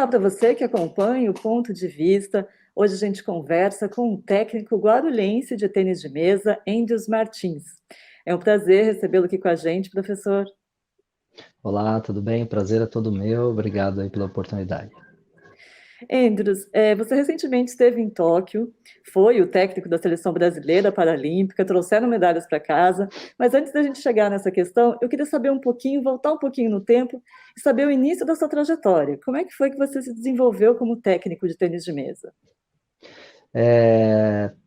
Olá para você que acompanha o Ponto de Vista. Hoje a gente conversa com um técnico guarulhense de tênis de mesa, Endros Martins. É um prazer recebê-lo aqui com a gente, professor. Olá, tudo bem? O prazer é todo meu. Obrigado aí pela oportunidade. Endros, você recentemente esteve em Tóquio, foi o técnico da seleção brasileira paralímpica, trouxeram medalhas para casa, mas antes da gente chegar nessa questão, eu queria saber um pouquinho, voltar um pouquinho no tempo e saber o início da sua trajetória. Como é que foi que você se desenvolveu como técnico de tênis de mesa?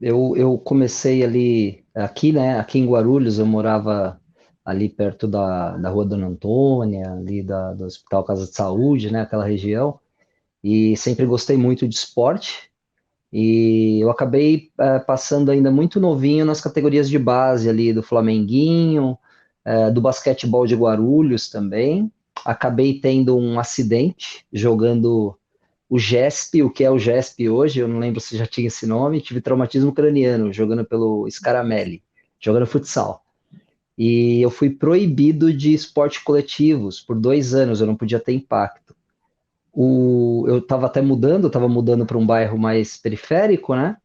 Eu comecei ali, aqui, né? Aqui em Guarulhos, eu morava ali perto da Rua Dona Antônia, ali do Hospital Casa de Saúde, né? Aquela região. E sempre gostei muito de esporte. E eu acabei passando ainda muito novinho nas categorias de base ali do Flamenguinho, do basquetebol de Guarulhos também. Acabei tendo um acidente jogando o GESP, o que é o GESP hoje, eu não lembro se já tinha esse nome, tive traumatismo craniano jogando pelo Scaramelli, jogando futsal. E eu fui proibido de esportes coletivos por 2 anos, eu não podia ter impacto. Eu estava mudando para um bairro mais periférico, né?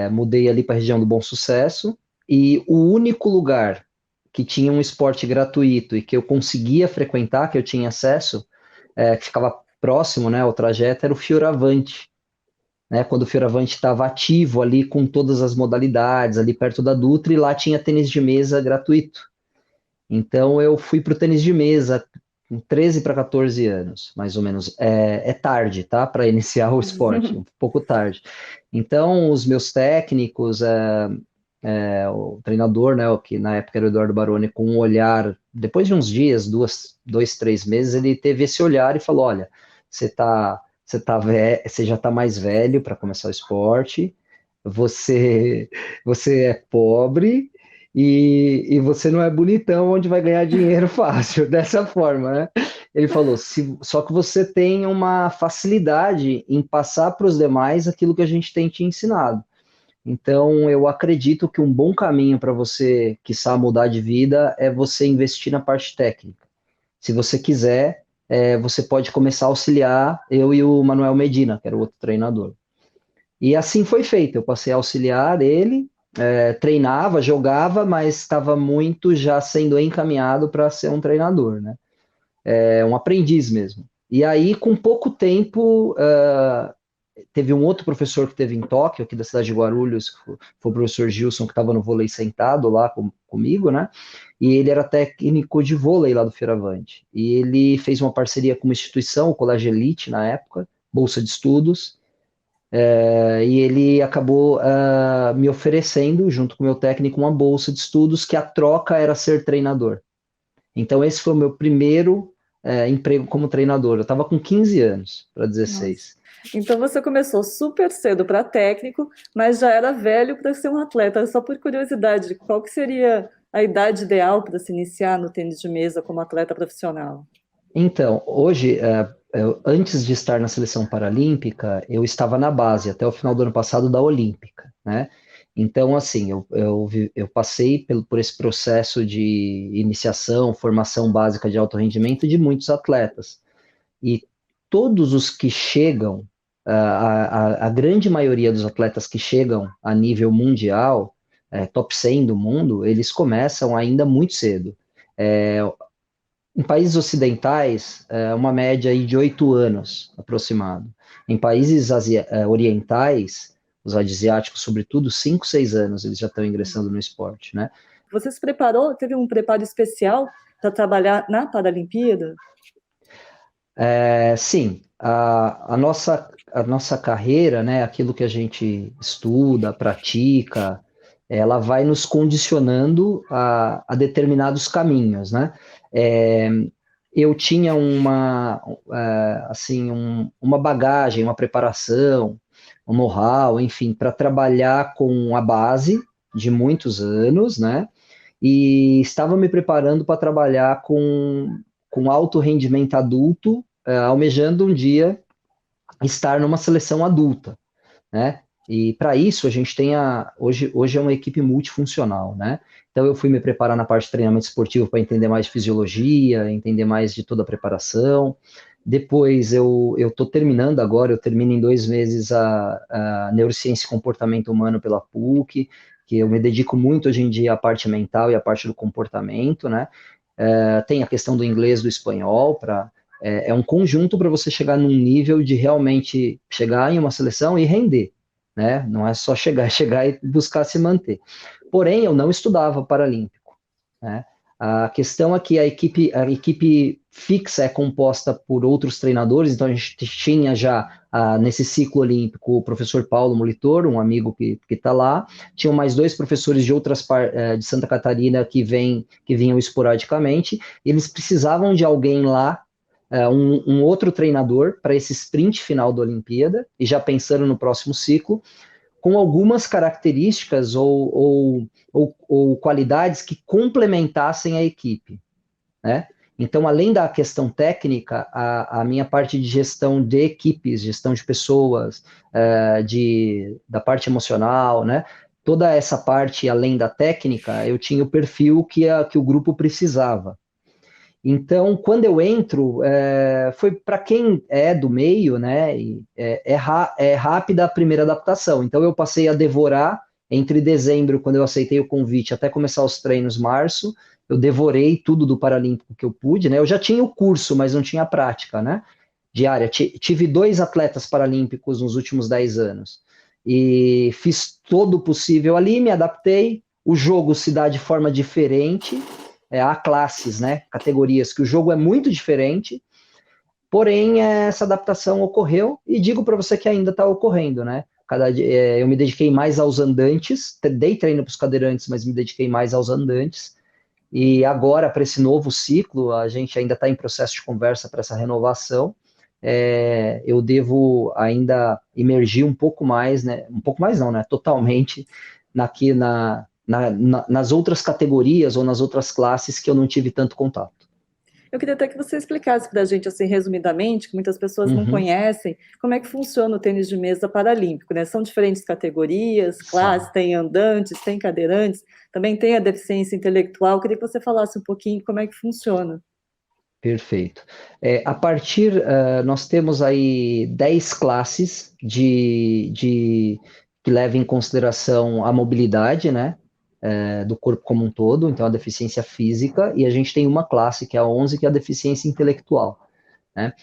Mudei ali para a região do Bom Sucesso, e o único lugar que tinha um esporte gratuito e que eu conseguia frequentar, que eu tinha acesso, que ficava próximo, né, ao trajeto, era o Fioravante, né, quando o Fioravante estava ativo ali com todas as modalidades, ali perto da Dutra, e lá tinha tênis de mesa gratuito. Então eu fui para o tênis de mesa com 13 para 14 anos, mais ou menos. É tarde, tá? Para iniciar o esporte, um pouco tarde. Então, os meus técnicos, o treinador, né, o que na época era o Eduardo Baroni, com um olhar, depois de uns dias, 2, 3 meses, ele teve esse olhar e falou: olha, você já está mais velho para começar o esporte, você, você é pobre e você não é bonitão onde vai ganhar dinheiro fácil, dessa forma, né? Ele falou: só que você tem uma facilidade em passar para os demais aquilo que a gente tem te ensinado. Então, eu acredito que um bom caminho para você, quiçá, mudar de vida é você investir na parte técnica. Se você quiser, você pode começar a auxiliar eu e o Manuel Medina, que era o outro treinador. E assim foi feito. Eu passei a auxiliar ele, treinava, jogava, mas estava muito já sendo encaminhado para ser um treinador, né? Um aprendiz mesmo. E aí, com pouco tempo, teve um outro professor que teve em Tóquio, aqui da cidade de Guarulhos, que foi o professor Gilson, que estava no vôlei sentado lá comigo, né? E ele era técnico de vôlei lá do Fioravante. E ele fez uma parceria com uma instituição, o Colégio Elite, na época, bolsa de estudos, e ele acabou me oferecendo, junto com o meu técnico, uma bolsa de estudos que a troca era ser treinador. Então, esse foi o meu primeiro emprego como treinador. Eu estava com 15 anos para Nossa. 16. Então você começou super cedo para técnico, mas já era velho para ser um atleta. Só por curiosidade, qual que seria a idade ideal para se iniciar no tênis de mesa como atleta profissional? Então, hoje, antes de estar na seleção paralímpica, eu estava na base até o final do ano passado da Olímpica, né? Então, assim, eu passei por esse processo de iniciação, formação básica de alto rendimento de muitos atletas. E todos os que chegam, a grande maioria dos atletas que chegam a nível mundial, top 100 do mundo, eles começam ainda muito cedo. É, Em países ocidentais, uma média aí de 8 anos aproximado. Em países orientais, os asiáticos, sobretudo, 5, 6 anos eles já estão ingressando no esporte, né? Você se preparou, teve um preparo especial para trabalhar na Paralimpíada? Sim, a nossa carreira, né, aquilo que a gente estuda, pratica, ela vai nos condicionando a determinados caminhos, né? É, eu tinha assim, uma bagagem, uma preparação, um know-how, enfim, para trabalhar com a base de muitos anos, né? E estava me preparando para trabalhar com alto rendimento adulto, almejando um dia estar numa seleção adulta, né? E para isso a gente tem hoje é uma equipe multifuncional, né? Então eu fui me preparar na parte de treinamento esportivo para entender mais de fisiologia, entender mais de toda a preparação. Depois eu estou terminando agora, eu termino em 2 meses a Neurociência e Comportamento Humano pela PUC, que eu me dedico muito hoje em dia à parte mental e à parte do comportamento, né? Tem a questão do inglês, do espanhol, é um conjunto para você chegar num nível de realmente chegar em uma seleção e render, né? Não é só chegar, é chegar e buscar se manter. Porém, eu não estudava paralímpico, né? A questão é que a equipe fixa é composta por outros treinadores, então a gente tinha já nesse ciclo olímpico o professor Paulo Molitor, um amigo que está lá, tinham mais 2 professores de de Santa Catarina que vinham esporadicamente, eles precisavam de alguém lá, um outro treinador para esse sprint final da Olimpíada, e já pensando no próximo ciclo, com algumas características ou qualidades que complementassem a equipe, né? Então, além da questão técnica, a minha parte de gestão de equipes, gestão de pessoas, da parte emocional, né? Toda essa parte, além da técnica, eu tinha o perfil que o grupo precisava. Então, quando eu entro, foi para quem é do meio, né? É rápida a primeira adaptação. Então, eu passei a devorar entre dezembro, quando eu aceitei o convite, até começar os treinos março. Eu devorei tudo do Paralímpico que eu pude, né? Eu já tinha o curso, mas não tinha a prática, né? Diária. Tive 2 atletas paralímpicos nos últimos 10 anos. E fiz todo o possível ali, me adaptei. O jogo se dá de forma diferente, há classes, né, categorias, que o jogo é muito diferente, porém essa adaptação ocorreu, e digo para você que ainda está ocorrendo, né? Eu me dediquei mais aos andantes, dei treino para os cadeirantes, mas me dediquei mais aos andantes, e agora, para esse novo ciclo, a gente ainda está em processo de conversa para essa renovação, eu devo ainda emergir um pouco mais, né? Um pouco mais não, né? Totalmente nas outras categorias ou nas outras classes que eu não tive tanto contato. Eu queria até que você explicasse para a gente, assim, resumidamente, que muitas pessoas não Uhum. conhecem, como é que funciona o tênis de mesa paralímpico, né? São diferentes categorias, São. classes, tem andantes, tem cadeirantes, também tem a deficiência intelectual. Eu queria que você falasse um pouquinho como é que funciona. Perfeito. Nós temos aí 10 classes que levam em consideração a mobilidade, né, do corpo como um todo, então a deficiência física, e a gente tem uma classe, que é a 11, que é a deficiência intelectual, né?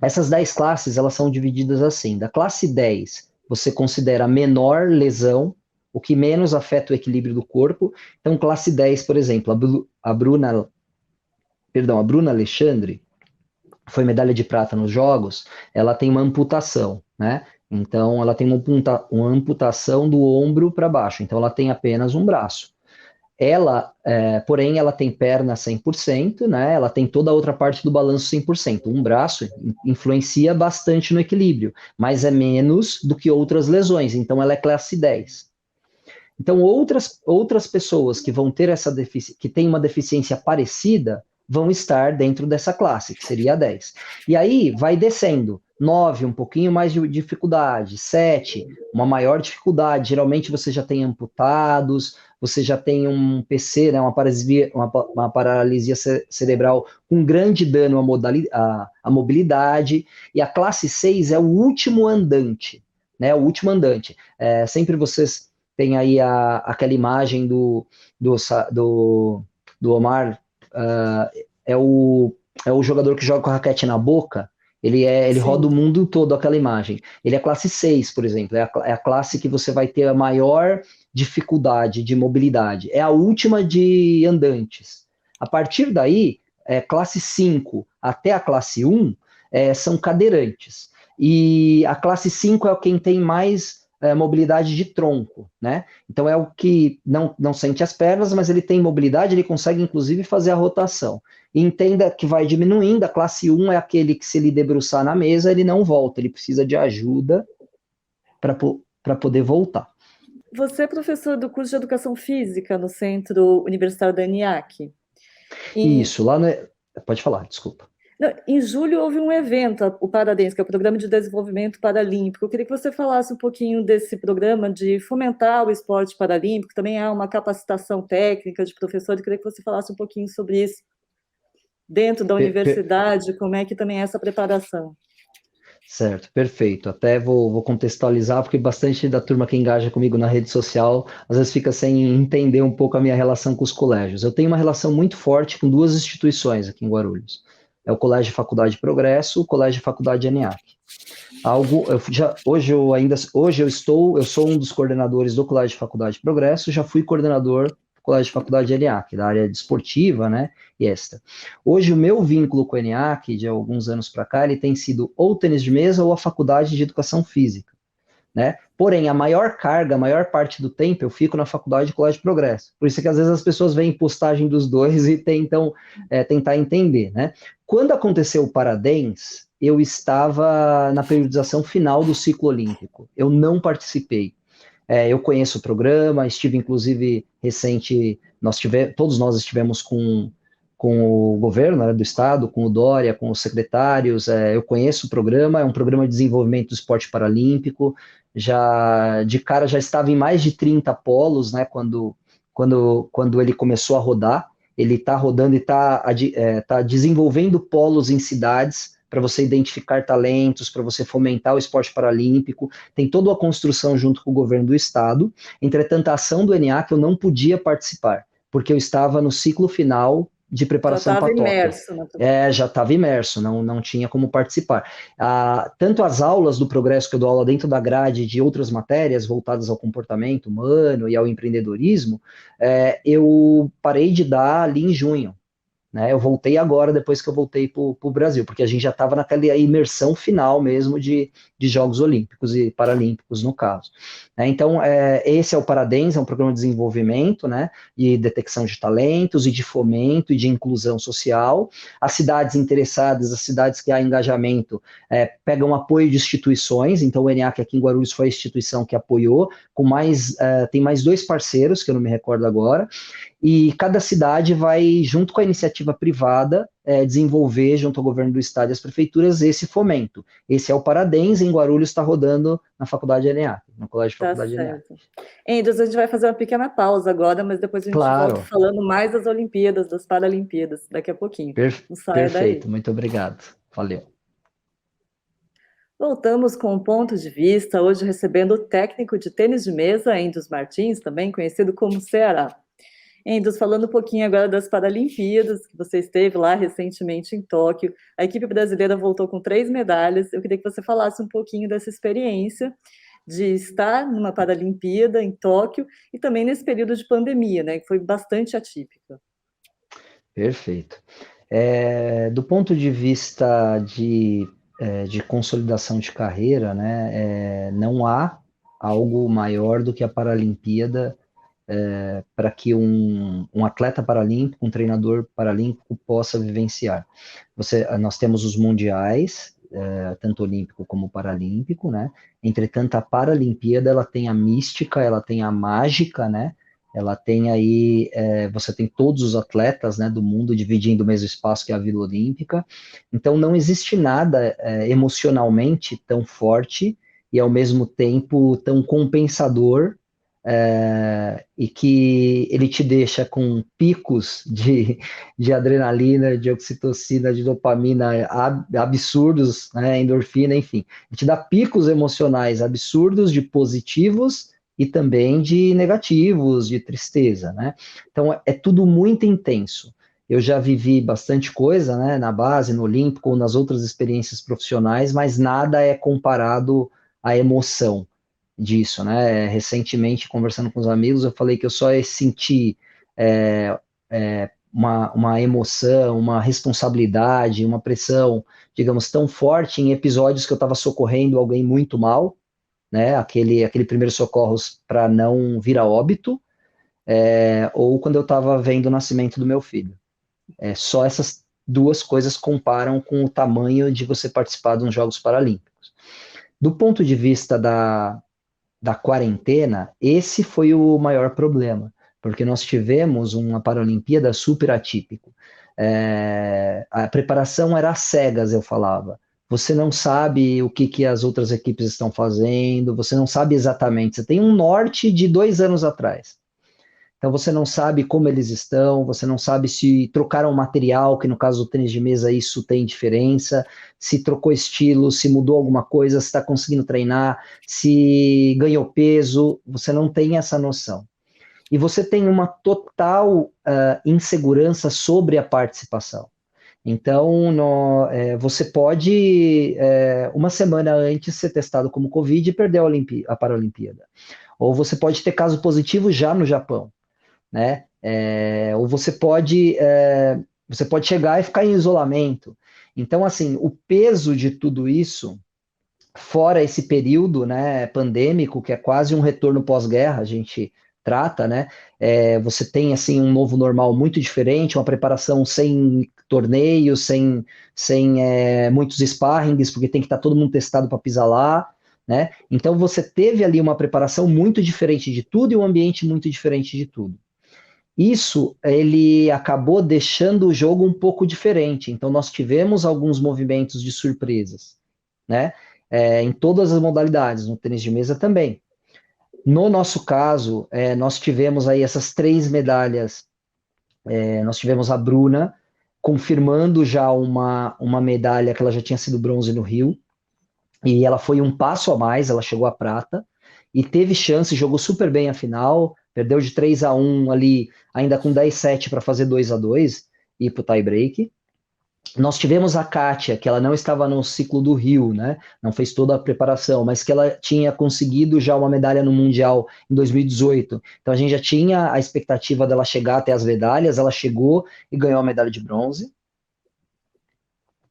Essas 10 classes, elas são divididas assim, da classe 10, você considera a menor lesão, o que menos afeta o equilíbrio do corpo, então classe 10, por exemplo, a Bruna Alexandre, foi medalha de prata nos Jogos, ela tem uma amputação, né? Então, ela tem uma amputação do ombro para baixo, então ela tem apenas um braço. Porém, ela tem perna 100%, né? Ela tem toda a outra parte do balanço 100%. Um braço influencia bastante no equilíbrio, mas é menos do que outras lesões, então ela é classe 10. Então, outras pessoas que vão ter que têm uma deficiência parecida, vão estar dentro dessa classe, que seria a 10. E aí vai descendo. 9, um pouquinho mais de dificuldade. 7, uma maior dificuldade. Geralmente você já tem amputados, você já tem um PC, né, uma paralisia cerebral com grande dano à mobilidade. E a classe 6 é o último andante, né? O último andante. Sempre vocês tem aí aquela imagem do, do, do Omar, é o jogador que joga com a raquete na boca, ele roda o Sim. mundo todo, aquela imagem. Ele é classe 6, por exemplo, é a classe que você vai ter a maior dificuldade de mobilidade. É a última de andantes. A partir daí, classe 5 até a classe 1 são cadeirantes. E a classe 5 é quem tem mais mobilidade de tronco, né? Então é o que não sente as pernas, mas ele tem mobilidade, ele consegue inclusive fazer a rotação. E entenda que vai diminuindo, a classe 1 é aquele que se ele debruçar na mesa, ele não volta, ele precisa de ajuda para poder voltar. Você é professor do curso de Educação Física no Centro Universitário da ENIAC. Em, Isso, lá no... Pode falar, desculpa. não, em julho houve um evento, o Paradens, que é o Programa de Desenvolvimento Paralímpico. Eu queria que você falasse um pouquinho desse programa de fomentar o esporte paralímpico. Também há uma capacitação técnica de professor. Eu queria que você falasse um pouquinho sobre isso. dentro da Per- per- universidade, como é que também é essa preparação? Certo, perfeito. Até vou contextualizar, porque bastante da turma que engaja comigo na rede social às vezes fica sem entender um pouco a minha relação com os colégios. Eu tenho uma relação muito forte com duas instituições aqui em Guarulhos. É o Colégio Faculdade Progresso, o Colégio Faculdade ENIAC. Eu sou um dos coordenadores do Colégio Faculdade Progresso, já fui coordenador do Colégio Faculdade ENIAC, da área desportiva, né, e extra. Hoje o meu vínculo com o ENIAC, de alguns anos para cá, ele tem sido ou tênis de mesa ou a Faculdade de Educação Física, né? Porém, a maior carga, a maior parte do tempo eu fico na Faculdade de Colégio Progresso. Por isso é que às vezes as pessoas veem postagem dos dois e tentam tentar entender, né? Quando aconteceu o Parabéns, eu estava na periodização final do ciclo olímpico. Eu não participei. Eu conheço o programa, estive inclusive recente, todos nós estivemos com o governo, né, do estado, com o Dória, com os secretários, eu conheço o programa, é um programa de desenvolvimento do esporte paralímpico, já de cara já estava em mais de 30 polos, né, quando ele começou a rodar, ele está rodando e tá desenvolvendo polos em cidades, para você identificar talentos, para você fomentar o esporte paralímpico, tem toda a construção junto com o governo do estado. Entretanto, a ação do ENIAC eu não podia participar, porque eu estava no ciclo final de Já preparação estava para Tóquio. imerso na Já estava imerso, não tinha como participar. Tanto as aulas do Progresso que eu dou aula dentro da grade de outras matérias voltadas ao comportamento humano e ao empreendedorismo, eu parei de dar ali em junho, né? Eu voltei agora, depois que eu voltei para o Brasil, porque a gente já estava naquela imersão final mesmo de Jogos Olímpicos e Paralímpicos, no caso. Então, esse é o Parabéns, é um programa de desenvolvimento, né, de detecção de talentos e de fomento e de inclusão social. As cidades interessadas, as cidades que há engajamento, pegam apoio de instituições, então o ENIAC aqui em Guarulhos foi a instituição que apoiou, tem mais dois parceiros, que eu não me recordo agora, e cada cidade vai, junto com a iniciativa privada, desenvolver, junto ao governo do estado e às prefeituras, esse fomento. Esse é o Parabéns, em Guarulhos está rodando na Faculdade ENEAC, no Colégio de Tá Faculdade ENEAC. certo. Andrews, a gente vai fazer uma pequena pausa agora, mas depois a gente volta Claro, falando mais das Olimpíadas, das Paralimpíadas, daqui a pouquinho. Não saia daí. perfeito, muito obrigado. Valeu. Voltamos com um ponto de vista, hoje recebendo o técnico de tênis de mesa, Andrews Martins, também conhecido como Ceará. Andrews, falando um pouquinho agora das Paralimpíadas, que você esteve lá recentemente em Tóquio. A equipe brasileira voltou com 3 medalhas. Eu queria que você falasse um pouquinho dessa experiência de estar numa Paralimpíada em Tóquio e também nesse período de pandemia, né, que foi bastante atípica. Perfeito. Do ponto de vista de consolidação de carreira, né, não há algo maior do que a Paralimpíada para que um atleta paralímpico, um treinador paralímpico possa vivenciar. Nós temos os mundiais, tanto olímpico como paralímpico, né? Entretanto, a Paralimpíada ela tem a mística, ela tem a mágica, né? Ela tem aí, você tem todos os atletas, né, do mundo dividindo o mesmo espaço que é a Vila Olímpica. Então, não existe nada emocionalmente tão forte e ao mesmo tempo tão compensador, e que ele te deixa com picos de adrenalina, de oxitocina, de dopamina absurdos, né, endorfina, enfim. Ele te dá picos emocionais absurdos de positivos e também de negativos, de tristeza, né? Então é tudo muito intenso. Eu já vivi bastante coisa, né, na base, no Olímpico, ou nas outras experiências profissionais, mas nada é comparado à emoção disso, né? Recentemente, conversando com os amigos, eu falei que eu só senti uma emoção, uma responsabilidade, uma pressão, digamos, tão forte em episódios que eu estava socorrendo alguém muito mal, né? Aquele primeiro socorros para não vir a óbito, ou quando eu estava vendo o nascimento do meu filho. Só essas duas coisas comparam com o tamanho de você participar de uns Jogos Paralímpicos. Do ponto de vista da quarentena, esse foi o maior problema, porque nós tivemos uma Paralimpíada super atípico. A preparação era às cegas, eu falava. Você não sabe o que as outras equipes estão fazendo, você não sabe exatamente. Você tem um norte de 2 anos atrás. Então você não sabe como eles estão, você não sabe se trocaram material, que no caso do tênis de mesa isso tem diferença, se trocou estilo, se mudou alguma coisa, se está conseguindo treinar, se ganhou peso, você não tem essa noção. E você tem uma total insegurança sobre a participação. Então, você pode, uma semana antes, ser testado como Covid e perder a Paralimpíada. Ou você pode ter caso positivo já no Japão, né? Ou você pode chegar e ficar em isolamento. Então, assim, o peso de tudo isso, fora esse período, né, pandêmico, que é quase um retorno pós-guerra, a gente trata, né? Você tem assim um novo normal muito diferente, uma preparação sem torneios, sem muitos sparrings, porque tem que estar todo mundo testado para pisar lá, né? Então você teve ali uma preparação muito diferente de tudo e um ambiente muito diferente de tudo. Isso ele acabou deixando o jogo um pouco diferente. Então nós tivemos alguns movimentos de surpresas, né? Em todas as modalidades, no tênis de mesa também. No nosso caso, nós tivemos aí essas 3 medalhas. Nós tivemos a Bruna confirmando já uma medalha que ela já tinha sido bronze no Rio, e ela foi um passo a mais, ela chegou à prata, e teve chance, jogou super bem a final, perdeu de 3-1 ali, ainda com 10-7 para fazer 2-2 e ir para o tie break. Nós tivemos a Kátia, que ela não estava no ciclo do Rio, né? Não fez toda a preparação, mas que ela tinha conseguido já uma medalha no Mundial em 2018. Então a gente já tinha a expectativa dela chegar até as medalhas, ela chegou e ganhou a medalha de bronze.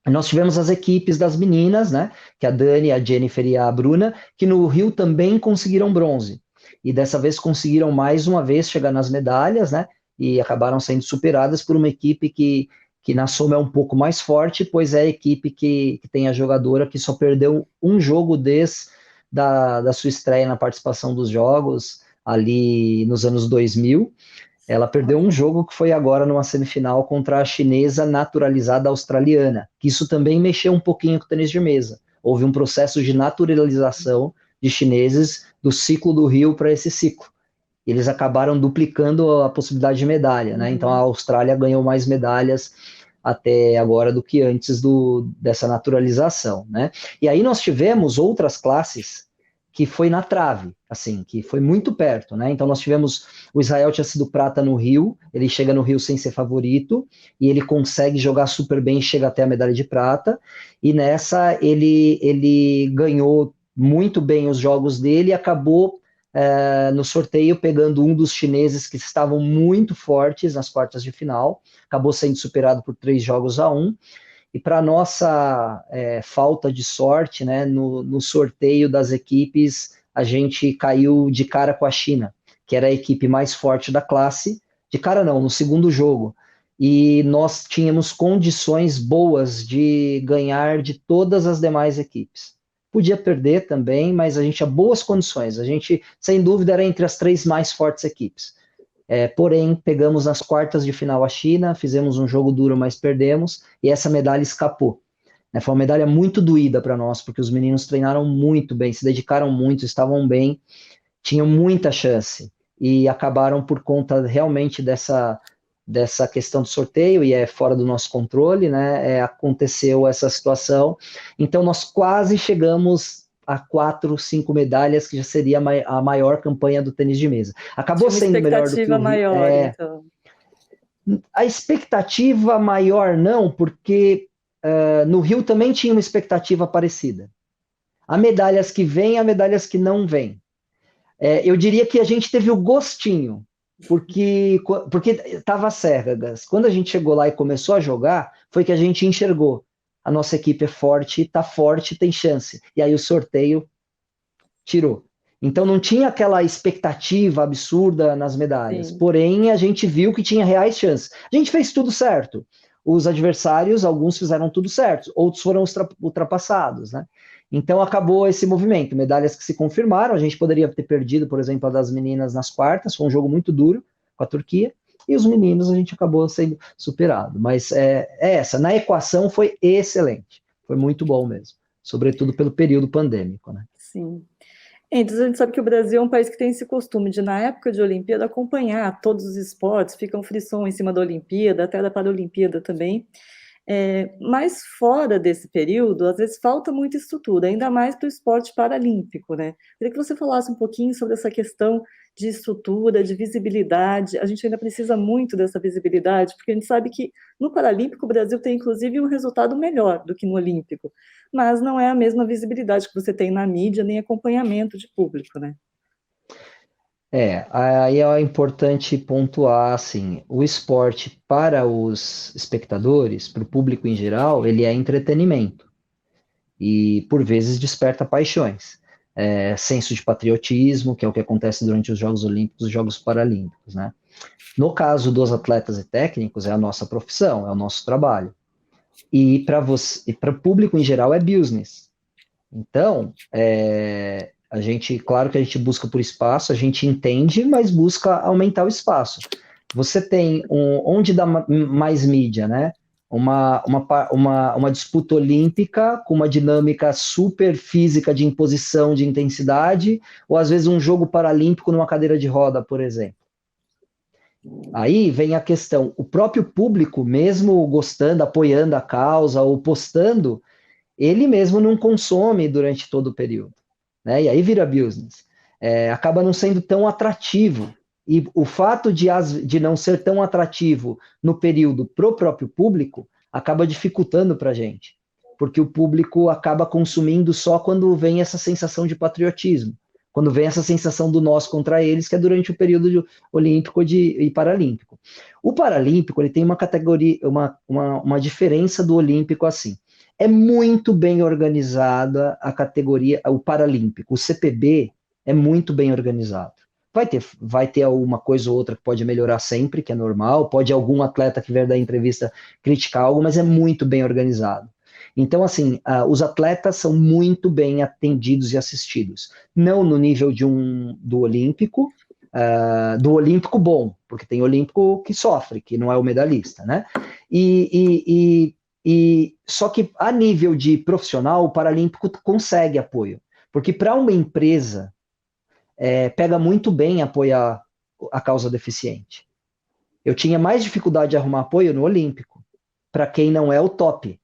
Nós tivemos as equipes das meninas, né? Que é a Dani, a Jennifer e a Bruna, que no Rio também conseguiram bronze. E dessa vez conseguiram mais uma vez chegar nas medalhas, né? E acabaram sendo superadas por uma equipe que na soma é um pouco mais forte, pois é a equipe que tem a jogadora que só perdeu um jogo desde da sua estreia na participação dos jogos, ali nos anos 2000. Ela perdeu um jogo que foi agora numa semifinal contra a chinesa naturalizada australiana, que isso também mexeu um pouquinho com o tênis de mesa. Houve um processo de naturalização de chineses do ciclo do Rio para esse ciclo. Eles acabaram duplicando a possibilidade de medalha, né? Então a Austrália ganhou mais medalhas até agora do que antes dessa naturalização, né? E aí nós tivemos outras classes que foi na trave, assim, que foi muito perto, né? Então nós tivemos, o Israel tinha sido prata no Rio, ele chega no Rio sem ser favorito, e ele consegue jogar super bem e chega até a medalha de prata, e nessa ele ganhou muito bem os jogos dele e acabou no sorteio, pegando um dos chineses que estavam muito fortes nas quartas de final, acabou sendo superado por 3-1, e para nossa falta de sorte, né, no sorteio das equipes, a gente caiu de cara com a China, que era a equipe mais forte da classe, de cara não, no segundo jogo, e nós tínhamos condições boas de ganhar de todas as demais equipes. Podia perder também, mas a gente tinha boas condições. A gente, sem dúvida, era entre as 3 mais fortes equipes. Porém, pegamos nas quartas de final a China, fizemos um jogo duro, mas perdemos, e essa medalha escapou. Foi uma medalha muito doída para nós, porque os meninos treinaram muito bem, se dedicaram muito, estavam bem, tinham muita chance, e acabaram por conta realmente dessa questão do sorteio, e é fora do nosso controle, né? Aconteceu essa situação. Então, nós quase chegamos a 4, 5 medalhas, que já seria a maior campanha do tênis de mesa. Acabou Tinha uma sendo melhor do que expectativa o Rio. maior, então. A expectativa maior não, porque no Rio também tinha uma expectativa parecida. Há medalhas que vêm, há medalhas que não vêm. Eu diria que a gente teve o gostinho, porque estava cegas. Quando a gente chegou lá e começou a jogar, foi que a gente enxergou. A nossa equipe é forte, está forte, tem chance. E aí o sorteio tirou. Então não tinha aquela expectativa absurda nas medalhas. Sim. Porém, a gente viu que tinha reais chances. A gente fez tudo certo. Os adversários, alguns fizeram tudo certo, outros foram ultrapassados, né? Então acabou esse movimento, medalhas que se confirmaram, a gente poderia ter perdido, por exemplo, a das meninas nas quartas, foi um jogo muito duro com a Turquia, e os meninos a gente acabou sendo superado, mas essa, na equação foi excelente, foi muito bom mesmo, sobretudo pelo período pandêmico, né? Sim. Então, a gente sabe que o Brasil é um país que tem esse costume de, na época de Olimpíada, acompanhar todos os esportes, ficam frisson em cima da Olimpíada, até da Paralimpíada também. Mas fora desse período, às vezes falta muita estrutura, ainda mais para o esporte paralímpico, né? Queria que você falasse um pouquinho sobre essa questão de estrutura, de visibilidade. A gente ainda precisa muito dessa visibilidade, porque a gente sabe que no Paralímpico o Brasil tem inclusive um resultado melhor do que no Olímpico, mas não é a mesma visibilidade que você tem na mídia, nem acompanhamento de público, né? Aí é importante pontuar, assim, o esporte para os espectadores, para o público em geral, ele é entretenimento e, por vezes, desperta paixões. Senso de patriotismo, que é o que acontece durante os Jogos Olímpicos e os Jogos Paralímpicos, né? No caso dos atletas e técnicos, é a nossa profissão, é o nosso trabalho. E para você, e para o público em geral, é business. Então, a gente, claro que a gente busca por espaço, a gente entende, mas busca aumentar o espaço. Você tem onde dá mais mídia, né? Uma disputa olímpica com uma dinâmica super física de imposição de intensidade, ou às vezes um jogo paralímpico numa cadeira de roda, por exemplo. Aí vem a questão, o próprio público, mesmo gostando, apoiando a causa ou postando, ele mesmo não consome durante todo o período, né? E aí vira business. Acaba não sendo tão atrativo. E o fato de não ser tão atrativo no período para o próprio público acaba dificultando para a gente, porque o público acaba consumindo só quando vem essa sensação de patriotismo, quando vem essa sensação do nós contra eles, que é durante o período olímpico e paralímpico. O paralímpico ele tem uma categoria, uma diferença do olímpico assim. É muito bem organizada a categoria, o paralímpico. O CPB é muito bem organizado. Vai ter alguma coisa ou outra que pode melhorar sempre, que é normal. Pode algum atleta que vier da entrevista criticar algo, mas é muito bem organizado. Então, assim, os atletas são muito bem atendidos e assistidos. Não no nível do olímpico bom, porque tem olímpico que sofre, que não é o medalhista, né? Só que a nível de profissional, o Paralímpico consegue apoio. Porque para uma empresa, pega muito bem apoiar a causa deficiente. Eu tinha mais dificuldade de arrumar apoio no Olímpico, para quem não é o top.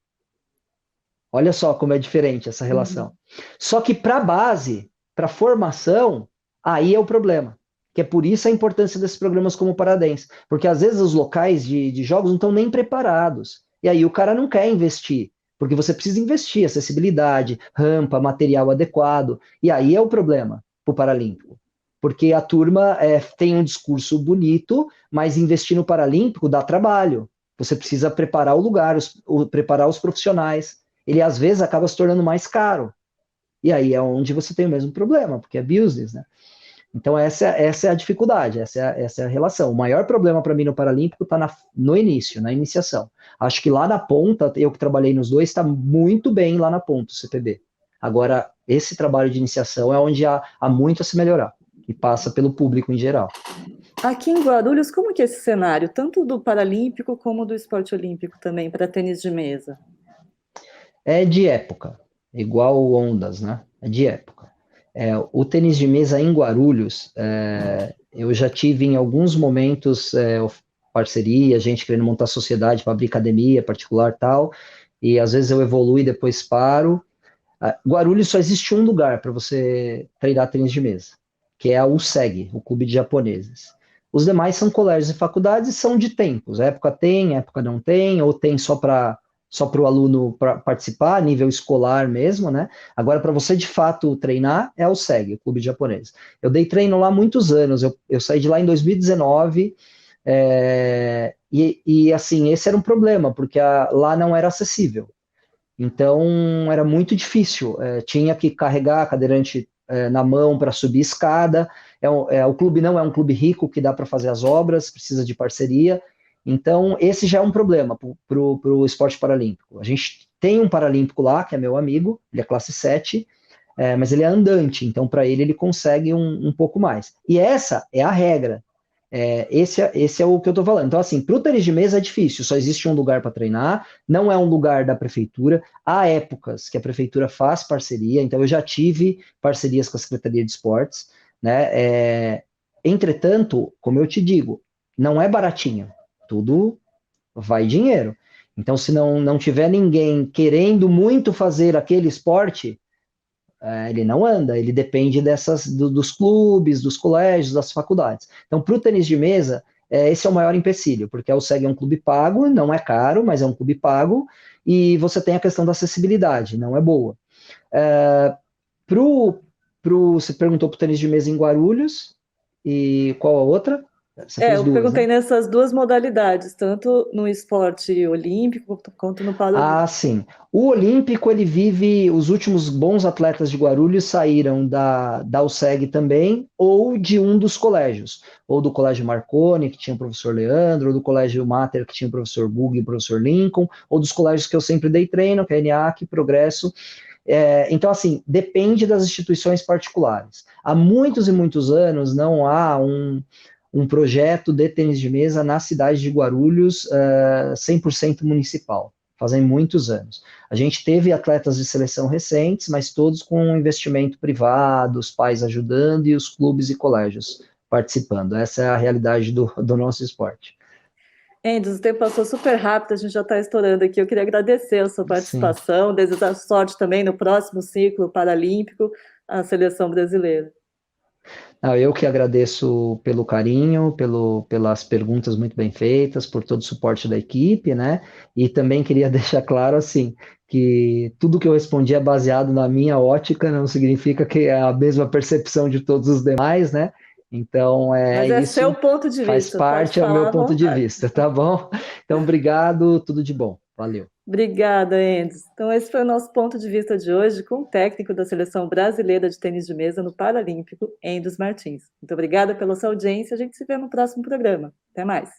Olha só como é diferente essa relação. Só que para a base, para a formação, aí é o problema. Que é por isso a importância desses programas como o Paradens. Porque às vezes os locais de jogos não estão nem preparados. E aí o cara não quer investir. Porque você precisa investir, acessibilidade, rampa, material adequado. E aí é o problema para o Paralímpico. Porque a turma tem um discurso bonito, mas investir no Paralímpico dá trabalho. Você precisa preparar o lugar, preparar os profissionais. Ele às vezes acaba se tornando mais caro. E aí é onde você tem o mesmo problema, porque é business, né? Então essa é a dificuldade, essa é a relação. O maior problema para mim no Paralímpico está no início, na iniciação. Acho que lá na ponta, eu que trabalhei nos dois, está muito bem lá na ponta o CPB. Agora, esse trabalho de iniciação é onde há muito a se melhorar, e passa pelo público em geral. Aqui em Guarulhos, como que é esse cenário, tanto do Paralímpico como do esporte olímpico também, para tênis de mesa? É de época, igual ondas, né? É de época. O tênis de mesa em Guarulhos, eu já tive em alguns momentos parceria, gente querendo montar sociedade para abrir academia particular e tal, e às vezes eu evoluo e depois paro. Guarulhos só existe um lugar para você treinar tênis de mesa, que é a USEG, o Clube de Japoneses. Os demais são colégios e faculdades e são de tempos. Época tem, época não tem, ou tem só para o aluno participar, nível escolar mesmo, né? Agora, para você de fato treinar, é o SEG, o Clube Japonês. Eu dei treino lá há muitos anos, eu saí de lá em 2019, assim, esse era um problema, porque lá não era acessível. Então, era muito difícil. Tinha que carregar a cadeirante na mão para subir escada. O clube não é um clube rico que dá para fazer as obras, precisa de parceria. Então, esse já é um problema para o esporte paralímpico. A gente tem um paralímpico lá, que é meu amigo, ele é classe 7, mas ele é andante, então para ele consegue um pouco mais. E essa é a regra. Esse é o que eu estou falando. Então, assim, para o tênis de mesa é difícil, só existe um lugar para treinar, não é um lugar da prefeitura. Há épocas que a prefeitura faz parceria, então eu já tive parcerias com a Secretaria de Esportes, né? Entretanto, como eu te digo, não é baratinho, tudo vai dinheiro. Então, se não tiver ninguém querendo muito fazer aquele esporte, ele não anda, ele depende dos clubes, dos colégios, das faculdades. Então, para o tênis de mesa, esse é o maior empecilho, porque o SEG é um clube pago, não é caro, mas é um clube pago, e você tem a questão da acessibilidade, não é boa. Você perguntou para o tênis de mesa em Guarulhos, e qual a outra? Você fez Eu duas, né? perguntei nessas duas modalidades, tanto no esporte olímpico quanto no Ah, paralímpico. sim. O Olímpico, ele vive. Os últimos bons atletas de Guarulhos saíram da USEG também, ou de um dos colégios. Ou do Colégio Marconi, que tinha o professor Leandro, ou do Colégio Mater, que tinha o professor Bug e o professor Lincoln, ou dos colégios que eu sempre dei treino, que é a ENIAC, Progresso. Então, assim, depende das instituições particulares. Há muitos e muitos anos não há um projeto de tênis de mesa na cidade de Guarulhos, 100% municipal. Fazem muitos anos. A gente teve atletas de seleção recentes, mas todos com um investimento privado, os pais ajudando e os clubes e colégios participando. Essa é a realidade do nosso esporte. Andy, o tempo passou super rápido, a gente já está estourando aqui. Eu queria agradecer a sua Sim. participação, desejar sorte também no próximo ciclo paralímpico à seleção brasileira. Eu que agradeço pelo carinho, pelas perguntas muito bem feitas, por todo o suporte da equipe, né? E também queria deixar claro, assim, que tudo que eu respondi é baseado na minha ótica, não significa que é a mesma percepção de todos os demais, né? Então, Mas é seu isso ponto de faz vista, pode parte, é o meu falar à ponto de vontade. vista, tá bom? Então, obrigado, tudo de bom. Valeu. Obrigada, Endes. Então, esse foi o nosso ponto de vista de hoje com o técnico da Seleção Brasileira de Tênis de Mesa no Paralímpico, Endes Martins. Muito obrigada pela sua audiência. A gente se vê no próximo programa. Até mais.